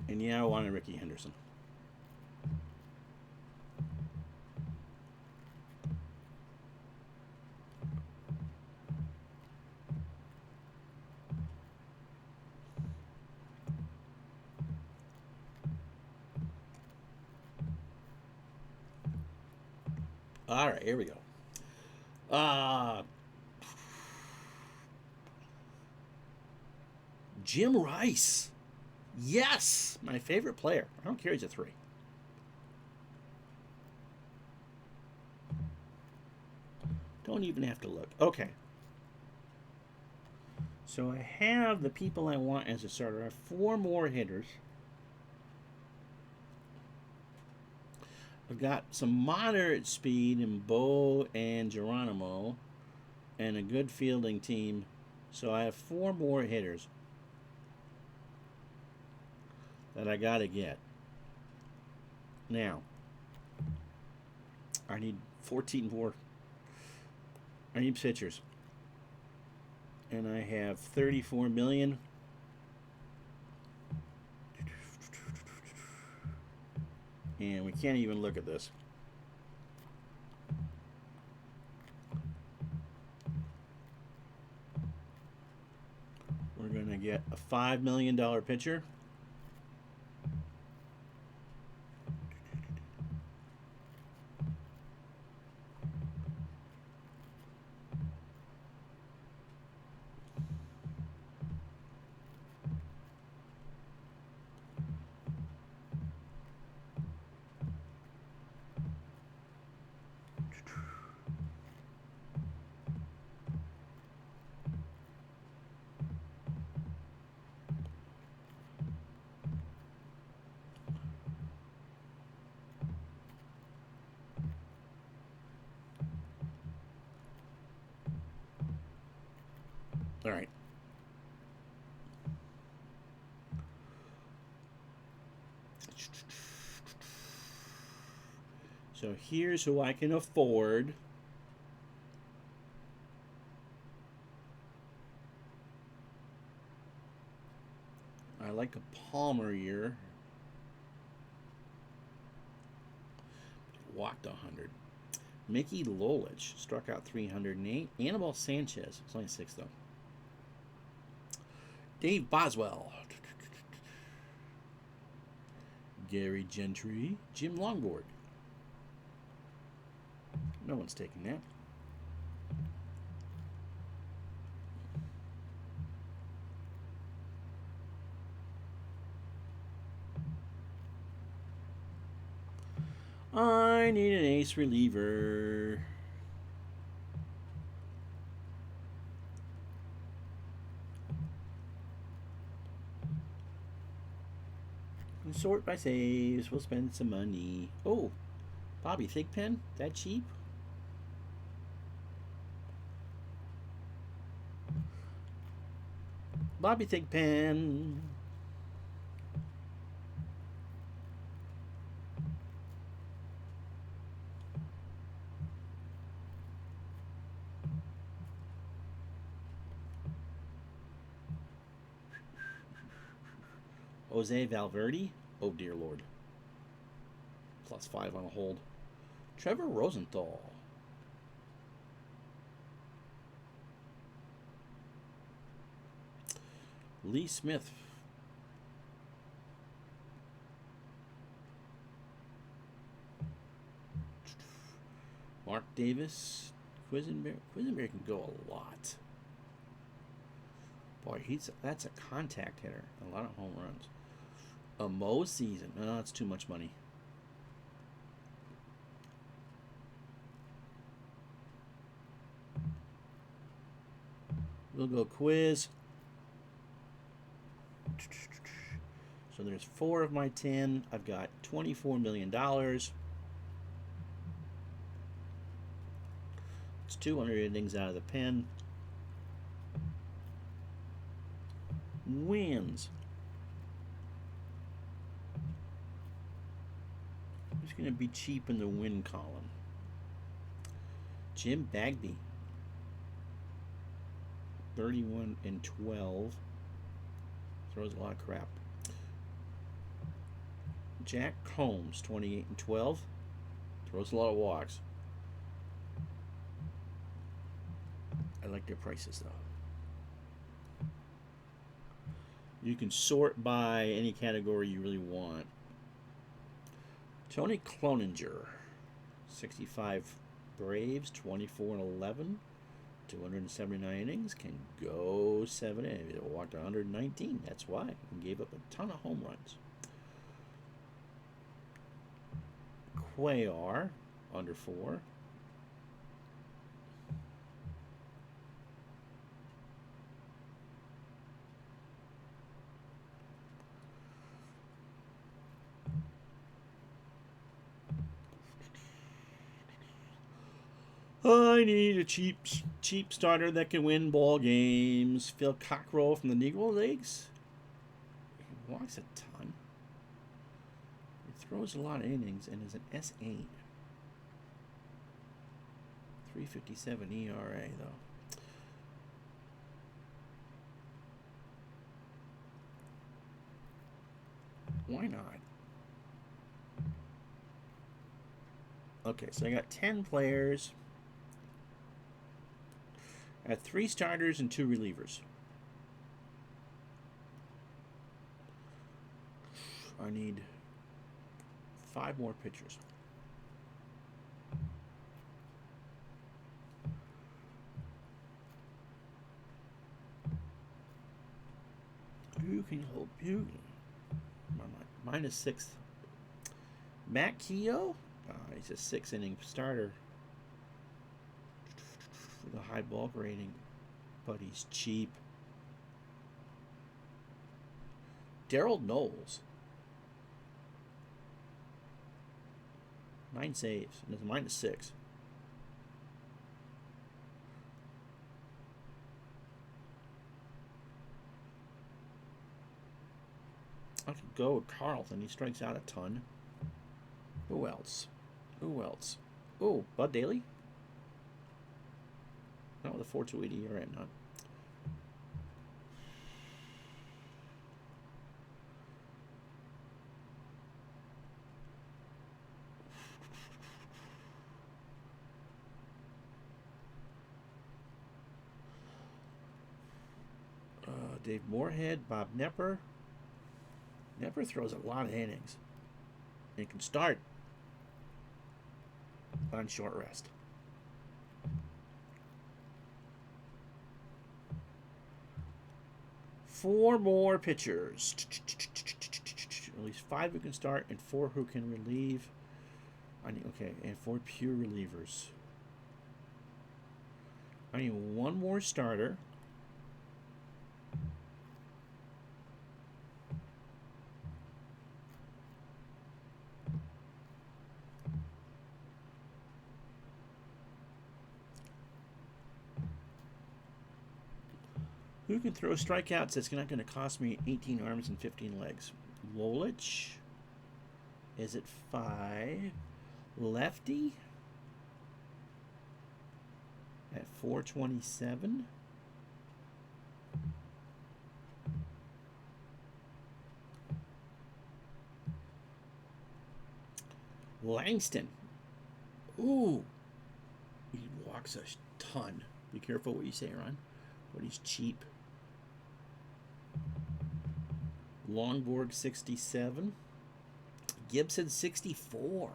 And yeah, I wanted Ricky Henderson. All right, here we go. Jim Rice. Yes, my favorite player. I don't care, he's a 3. Don't even have to look. Okay. So I have the people I want as a starter. I have 4 more hitters. I've got some moderate speed in Bo and Geronimo and a good fielding team. So I have 4 more hitters that I got to get. Now, I need 14 more. I need pitchers. And I have 34 million. And we can't even look at this. get a $5 million pitcher. All right. So here's who I can afford. I like a Palmer year. Walked 100. Mickey Lolich struck out 308. Anibal Sanchez. It's only 6 though. Dave Boswell. Gary Gentry. Jim Longboard. No one's taking that. I need an ace reliever. And sort by saves. We'll spend some money. Oh, Bobby Thigpen? That cheap? Bobby Thigpen. Jose Valverde. Oh, dear Lord. +5 on a hold. Trevor Rosenthal. Lee Smith. Mark Davis. Quisenberry can go a lot. Boy, that's a contact hitter. A lot of home runs. A Mo season. No, that's too much money. We'll go quiz. So there's 4 of my 10. I've got $24 million. It's 200 innings out of the pen. Wins. Who's going to be cheap in the win column? Jim Bagby. 31 and 12. Throws a lot of crap. Jack Combs, 28 and 12. Throws a lot of walks. I like their prices though. You can sort by any category you really want. Tony Cloninger, 65 Braves, 24 and 11. 279 innings, can go 7 innings. It walked 119. That's why. And gave up a ton of home runs. Cuellar, under 4. I need a cheap starter that can win ball games. Phil Cockrell from the Negro Leagues. He walks a ton. He throws a lot of innings and is an S8. 3.57 ERA though. Why not? Okay, so I got 10 players. I had 3 starters and 2 relievers. I need 5 more pitchers. Who can hold Bugle? Minus 6. Matt Keogh? He's a 6-inning starter with a high bulk rating, but he's cheap. Daryl Knowles. 9 saves, and it's minus 6. I could go with Carlton. He strikes out a ton. Who else? Who else? Oh, Bud Daly? Not with a 4.280 ERA, not. Dave Moorhead, Bob Nepper. Nepper throws a lot of innings. And he can start on short rest. Four more pitchers. At least 5 who can start and 4 who can relieve. Okay, and 4 pure relievers. I need 1 more starter. Who can throw strikeouts that's not going to cost me 18 arms and 15 legs? Lolich. Is it 5? Lefty. At 427. Langston. Ooh. He walks a ton. Be careful what you say, Ron. But he's cheap. Longborg 67. Gibson 64.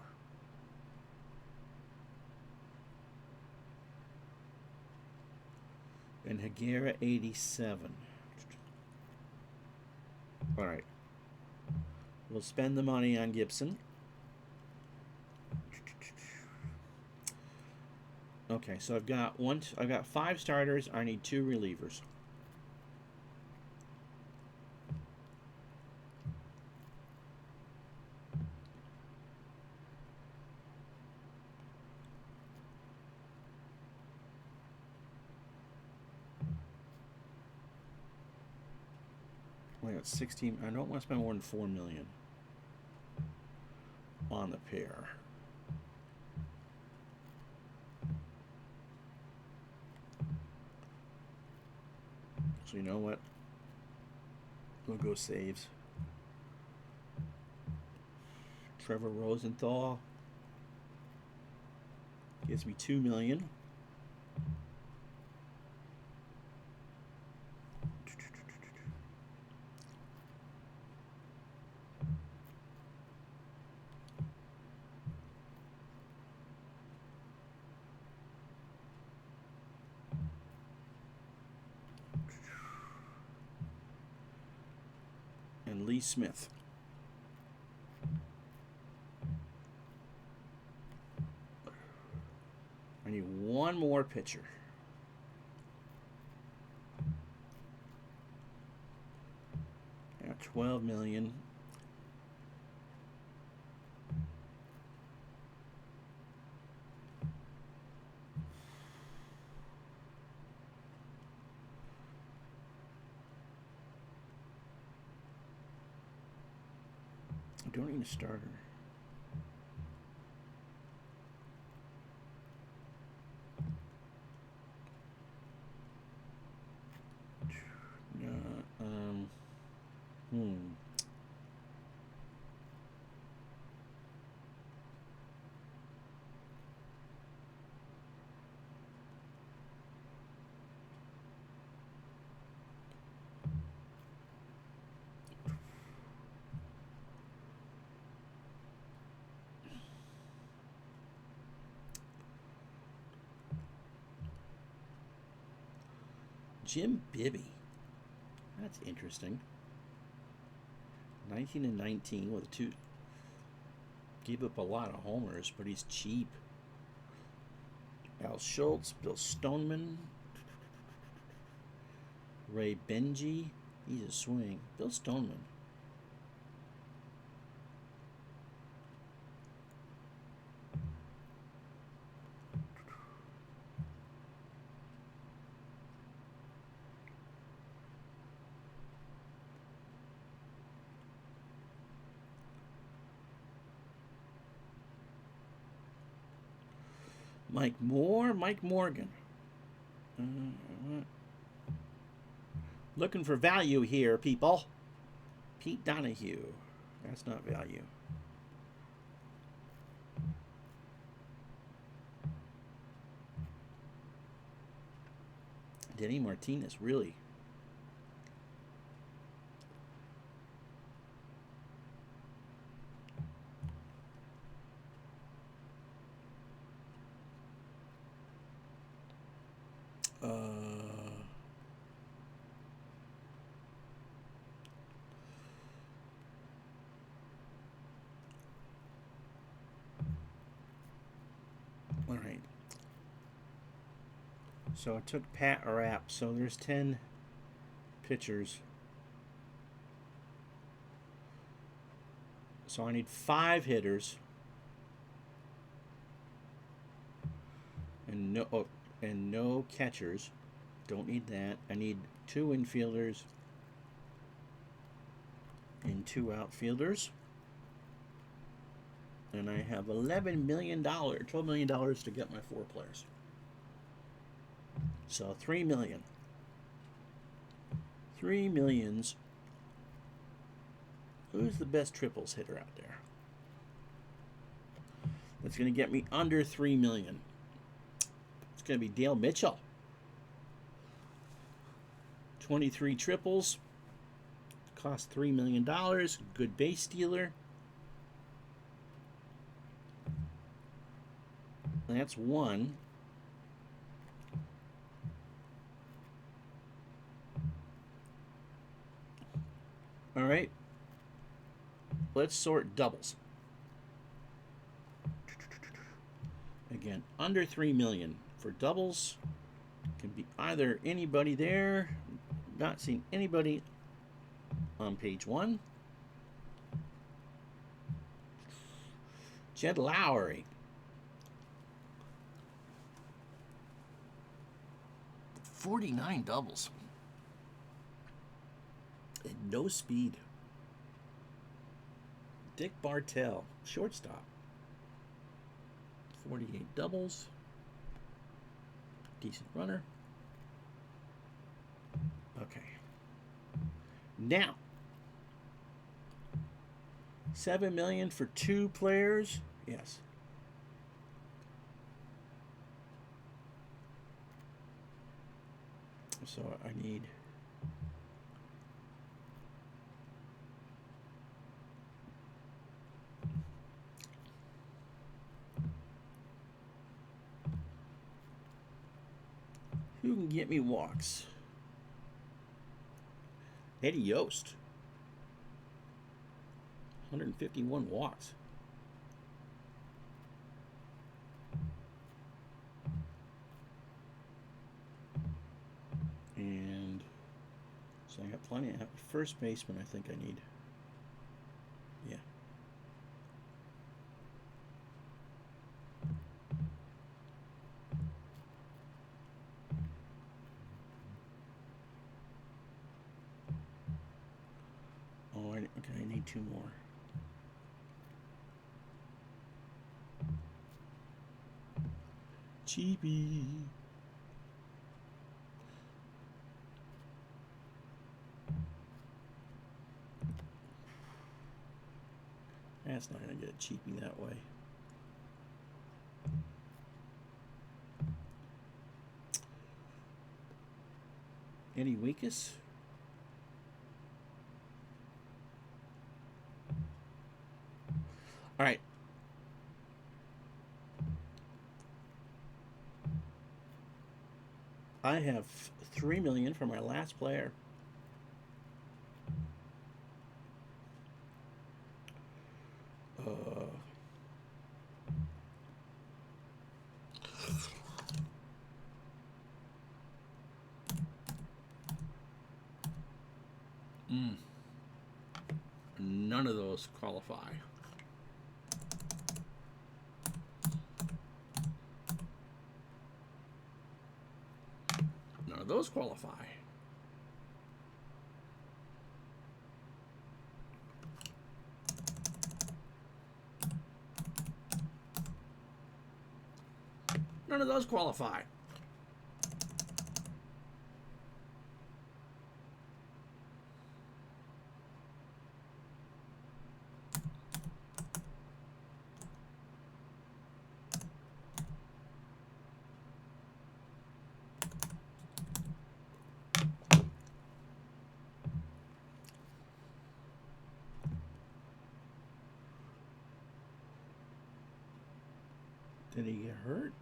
And Higuera 87. All right. We'll spend the money on Gibson. Okay, so I've got 5 starters. I need 2 relievers. I got 16. I don't want to spend more than $4 million on the pair. So you know what? We'll go saves. Trevor Rosenthal gives me $2 million. And Lee Smith. I need 1 more pitcher. At $12 million. I don't need a starter. Jim Bibby. That's interesting. 19 and 19 with a 2. Gave up a lot of homers, but he's cheap. Al Schultz, Bill Stoneman, Ray Benji. He's a swing. Bill Stoneman. Mike Moore, Mike Morgan. Looking for value here, people. Pete Donahue. That's not value. Denny Martinez, really. All right. So I took Pat Rapp. So there's 10 pitchers. So I need 5 hitters. And no catchers. Don't need that. I need 2 infielders and 2 outfielders. And I have $11 million, $12 million to get my 4 players. So $3 million. $3 millions. Who's the best triples hitter out there? That's going to get me under $3 million. It's going to be Dale Mitchell. 23 triples. Cost $3 million. Good base stealer. That's 1. All right. Let's sort doubles. Again, under $3 million for doubles. Can be either anybody there. Not seeing anybody on page 1. Jed Lowry. 49 doubles. And no speed. Dick Bartell, shortstop. 48 doubles. Decent runner. Okay. Now, $7 million for 2 players. Yes. So I need who can get me walks? Eddie Yost. 151 walks. And so I got plenty of first baseman. I think I need. Yeah. Oh, okay. I need 2 more. Cheapy. That's not going to get a cheapie that way. Any weakest? All right. I have 3 million for my last player. Uh, None of those qualify. None of those qualify. None of those qualify. Did he get hurt?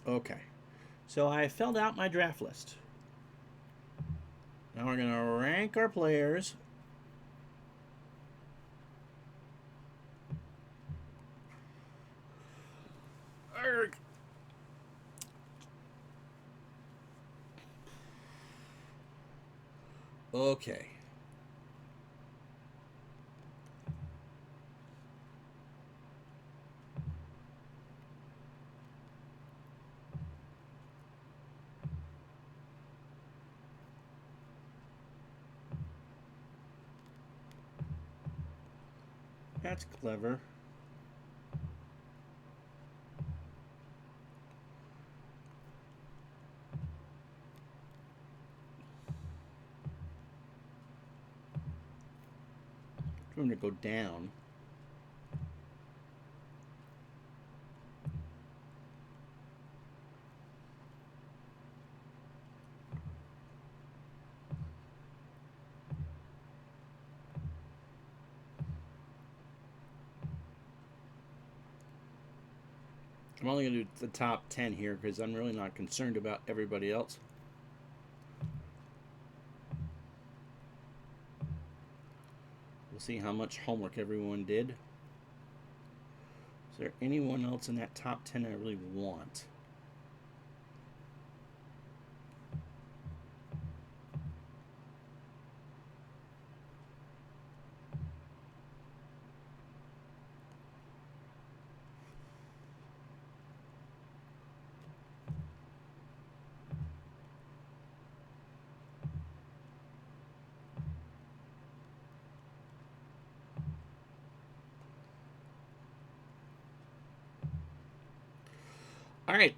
Okay. So I filled out my draft list. Now we're going to rank our players. Okay. That's clever. I'm going to go down. I'm only going to do the top 10 here because I'm really not concerned about everybody else. We'll see how much homework everyone did. Is there anyone else in that top 10 I really want? All right.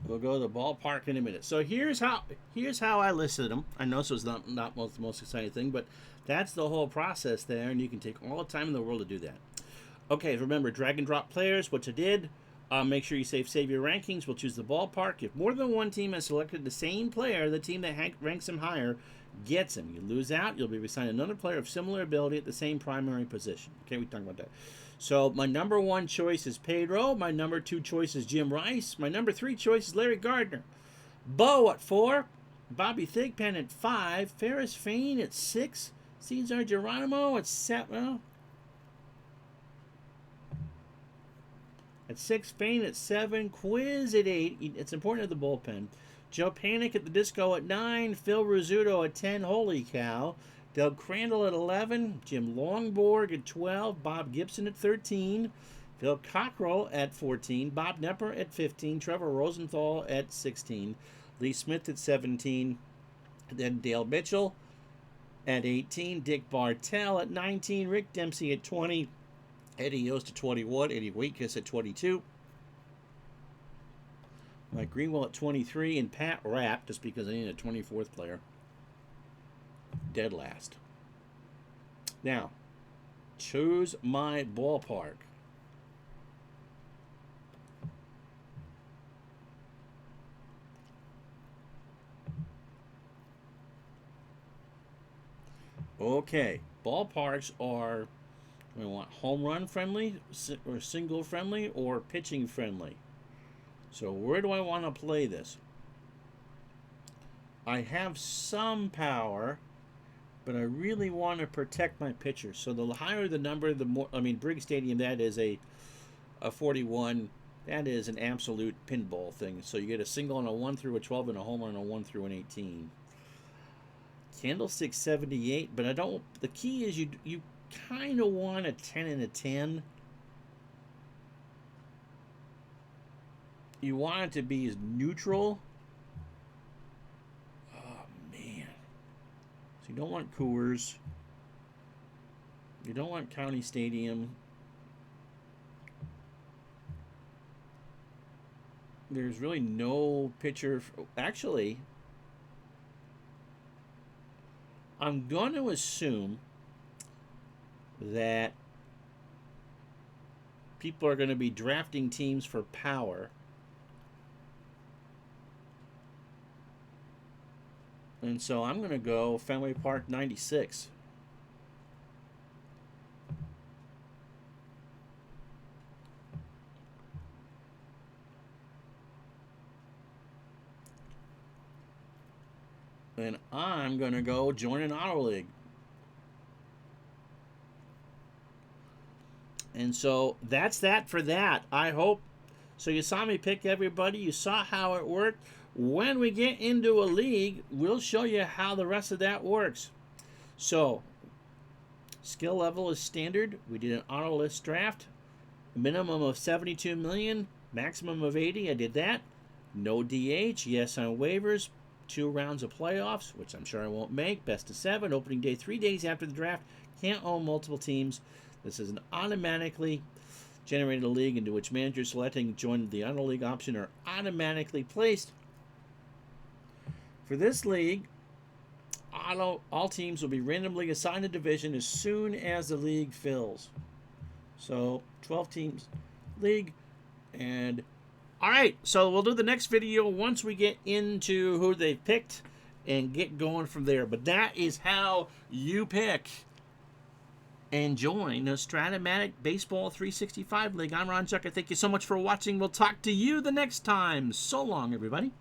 We'll go to the ballpark in a minute. So here's how I listed them. I know this was not the most exciting thing, but that's the whole process there, and you can take all the time in the world to do that. Okay, remember, drag and drop players, which I did. Make sure you save your rankings. We'll choose the ballpark. If more than one team has selected the same player, the team that ranks him higher gets him. You lose out, you'll be assigned another player of similar ability at the same primary position. Okay, we talked about that. So my number 1 choice is Pedro. My number 2 choice is Jim Rice. My number 3 choice is Larry Gardner. Bo at 4. Bobby Thigpen at 5. Ferris Fain at 6. Cesar Geronimo at 7. Well, at 6, Fain at 7, Quiz at 8. It's important to the bullpen. Joe Panic at the disco at 9, Phil Rizzuto at 10. Holy cow. Doug Crandall at 11, Jim Longborg at 12, Bob Gibson at 13, Phil Cockrell at 14, Bob Nepper at 15, Trevor Rosenthal at 16, Lee Smith at 17, then Dale Mitchell at 18, Dick Bartell at 19, Rick Dempsey at 20, Eddie Yost at 21, Eddie Waitkus at 22, Mike Greenwell at 23, and Pat Rapp, just because I need a 24th player, dead last. Now, choose my ballpark. Okay, ballparks are, we want home run friendly, or single friendly, or pitching friendly. So where do I want to play this? I have some power, but I really want to protect my pitcher. So the higher the number, the more, I mean, Briggs Stadium, that is a 41. That is an absolute pinball thing. So you get a single on a 1 through a 12 and a home run on a 1 through an 18. Candlestick 78, but I don't. The key is you kind of want a 10 and a 10. You want it to be as neutral. Oh man! So you don't want Coors. You don't want County Stadium. There's really no pitcher. Actually, I'm going to assume that people are going to be drafting teams for power. And so I'm going to go Fenway Park 96. And I'm going to go join an auto league. And so that's that for that. I hope. So you saw me pick everybody. You saw how it worked. When we get into a league, we'll show you how the rest of that works. So skill level is standard. We did an auto list draft. Minimum of 72 million. Maximum of 80. I did that. No DH. Yes on waivers. 2 rounds of playoffs, which I'm sure I won't make. Best of 7. Opening day 3 days after the draft. Can't own multiple teams. This is an automatically generated league into which managers selecting join the auto league option are automatically placed. For this league, all teams will be randomly assigned a division as soon as the league fills. So 12 teams league. And all right, so we'll do the next video once we get into who they picked and get going from there. But that is how you pick and join the Strat-o-Matic Baseball 365 League. I'm Ron Chucker. Thank you so much for watching. We'll talk to you the next time. So long, everybody.